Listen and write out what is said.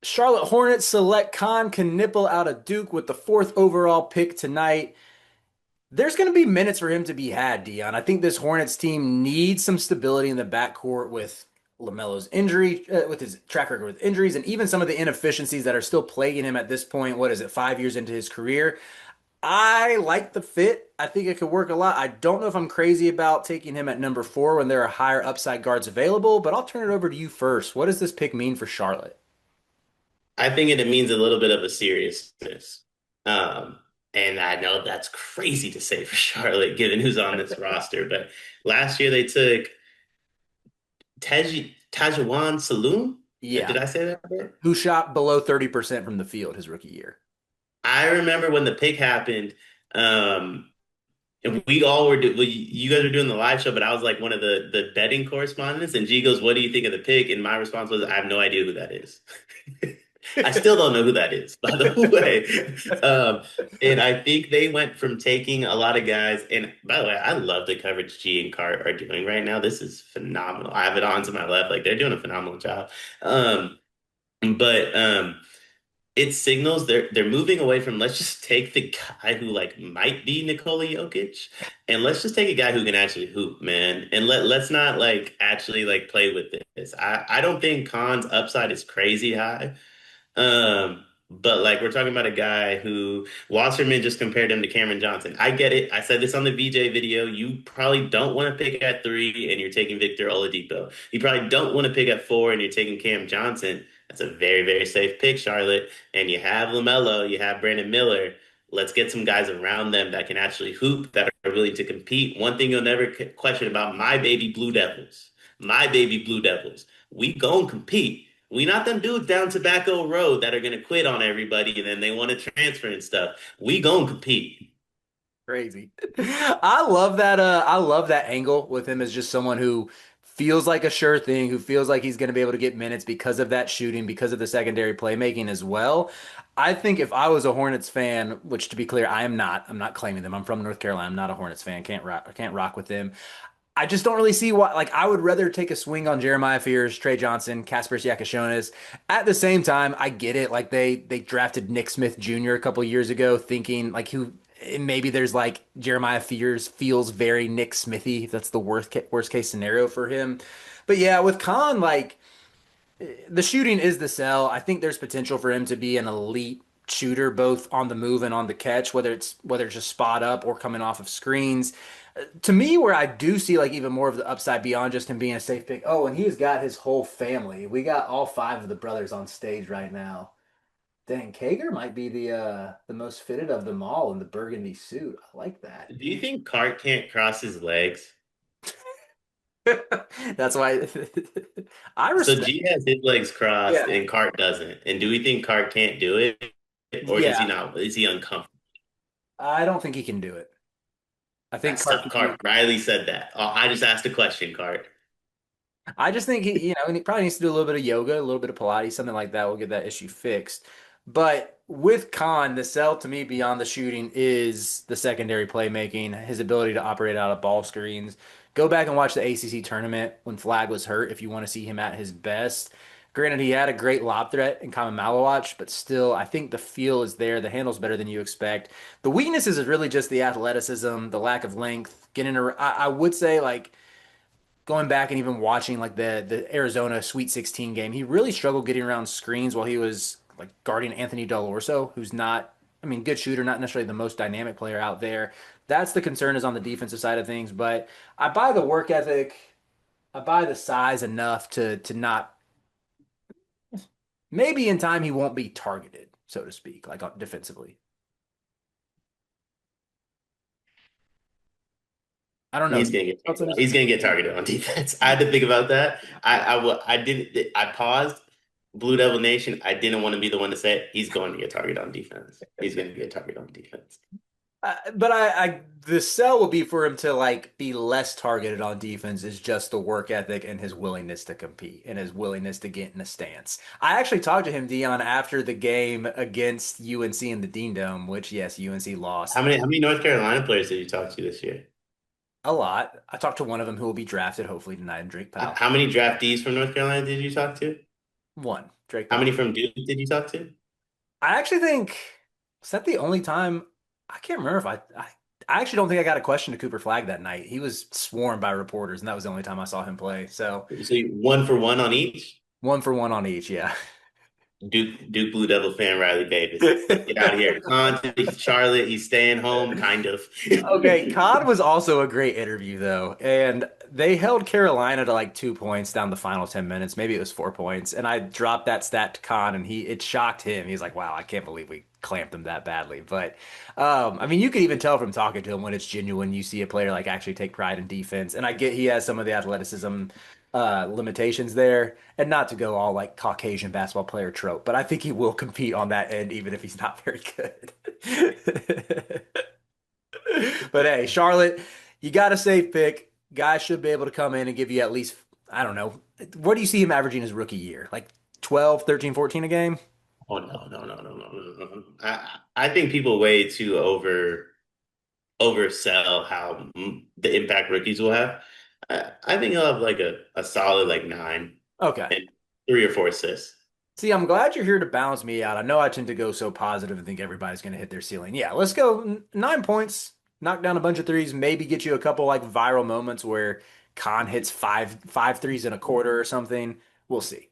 Charlotte Hornets select Kon Knueppel out of Duke with the fourth overall pick tonight. There's going to be minutes for him to be had, Dion. I think this Hornets team needs some stability in the backcourt with LaMelo's injury, with his track record with injuries, and even some of the inefficiencies that are still plaguing him at this point. What is it, 5 years into his career? I like the fit. I think it could work a lot. I don't know if I'm crazy about taking him at number four when there are higher upside guards available, but I'll turn it over to you first. What does this pick mean for Charlotte? I think it means a little bit of a seriousness. Um, and I know that's crazy to say for Charlotte, given who's on this roster. But last year they took Tajuan Saloon. Yeah, Did I say that right? who shot below 30% from the field his rookie year. I remember when the pick happened. Um, and we all were well, you guys were doing the live show, but I was like one of the betting correspondents. And G goes, "What do you think of the pick?" And my response was, "I have no idea who that is." I still don't know who that is, by the way. And I think they went from taking a lot of guys. And by the way, I love the coverage G and Cart are doing right now. This is phenomenal. I have it on to my left. Like they're doing a phenomenal job. Um, but it signals they're moving away from let's just take the guy who like might be Nikola Jokic and let's just take a guy who can actually hoop, man. And let's not like actually like play with this. I don't think Khan's upside is crazy high. But like we're talking about a guy who Wasserman just compared him to Cameron Johnson. I get it. I said this on the VJ video. You probably don't want to pick at three and you're taking Victor Oladipo. You probably don't want to pick at four and you're taking Cam Johnson. That's a very, very safe pick, Charlotte. And you have LaMelo, you have Brandon Miller. Let's get some guys around them that can actually hoop, that are willing to compete. One thing you'll never question about my baby Blue Devils, my baby Blue Devils, we gon' compete. We not them dudes down Tobacco Road that are gonna quit on everybody and then they want to transfer and stuff. We gonna compete. Crazy. I love that angle with him as just someone who feels like a sure thing, who feels like he's going to be able to get minutes because of that shooting, because of the secondary playmaking as well. I think if I was a Hornets fan, which to be clear, I am not. I'm not claiming them. I'm from North Carolina. I'm not a Hornets fan. Can't rock with them. I just don't really see why. Like, I would rather take a swing on Jeremiah Fears, Trey Johnson, Kasper Siakashonis. At the same time, I get it. Like, they drafted Nick Smith Jr. a couple years ago, thinking like who maybe there's like Jeremiah Fears feels very Nick Smithy. That's the worst case scenario for him. But yeah, with Khan, like the shooting is the sell. I think there's potential for him to be an elite shooter, both on the move and on the catch, whether it's just spot up or coming off of screens. To me, where I do see like even more of the upside beyond just him being a safe pick. Oh, and he's got his whole family. We got all five of the brothers on stage right now. Dang, Kager might be the most fitted of them all in the burgundy suit. I like that. Do you think Cart can't cross his legs? That's why I So respect. G has his legs crossed Yeah. and Cart doesn't. And do we think Cart can't do it? Or does he Yeah, not? Is he uncomfortable? I don't think he can do it. I think That's Clark tough. can Cart do. Riley said that. Oh, I just asked a question, Cart. I just think he probably needs to do a little bit of yoga, a little bit of Pilates, something like that. We'll get that issue fixed. But with Khan, the sell to me beyond the shooting is the secondary playmaking, his ability to operate out of ball screens. Go back and watch the ACC tournament when Flag was hurt if you want to see him at his best. Granted, he had a great lob threat in Kama Malawach, but still, I think the feel is there. The handle's better than you expect. The weaknesses is really just the athleticism, the lack of length. I would say like going back and even watching like the Arizona Sweet 16 game, he really struggled getting around screens while he was like guarding Anthony Dell'Orso, who's not, I mean, good shooter, not necessarily the most dynamic player out there. That's the concern is on the defensive side of things, but I buy the work ethic. I buy the size enough to not maybe in time he won't be targeted, so to speak, like defensively. I don't know. He's gonna get targeted on defense. I had to think about that. I didn't I paused. Blue Devil Nation. I didn't want to be the one to say it. He's going to get targeted on defense. He's going to get targeted on defense. But the sell will be for him to like be less targeted on defense is just the work ethic and his willingness to compete and his willingness to get in a stance. I actually talked to him, Dion, after the game against UNC in the Dean Dome, which yes, UNC lost How many North Carolina players did you talk to this year? a lot. I talked to one of them who will be drafted hopefully tonight, Drake Powell. How many draftees from North Carolina did you talk to? One. Drake How May. many from Duke did you talk to? I actually think was that the only time I can't remember if I actually don't think I got a question to Cooper Flag that night. He was swarmed by reporters, and that was the only time I saw him play. So So you 1 for 1 on each? one for one on each, yeah. Duke Blue Devil fan Riley Davis. Get out of here. Con to Charlotte. He's staying home, kind of. Okay, Con was also a great interview though, and they held Carolina to like 2 points down the final 10 minutes. Maybe it was 4 points, and I dropped that stat to Con, and it shocked him. He's like, "Wow, I can't believe we clamped them that badly." But I mean, you can even tell from talking to him when it's genuine. You see a player like actually take pride in defense, and I get he has some of the athleticism limitations there, and not to go all like Caucasian basketball player trope, but I think he will compete on that end even if he's not very good. But hey, Charlotte, you got a safe pick. Guy should be able to come in and give you at least, I don't know, what do you see him averaging his rookie year? Like 12, 13, 14 a game? Oh no, no, no, no, no, no, no. I think people way too oversell how the impact rookies will have. I think he'll have like a solid like 9 Okay. and 3 or 4 assists. See, I'm glad you're here to balance me out. I know I tend to go so positive and think everybody's going to hit their ceiling. Yeah, let's go 9 points, knock down a bunch of threes, maybe get you a couple like viral moments where Khan hits five threes in a quarter or something. We'll see.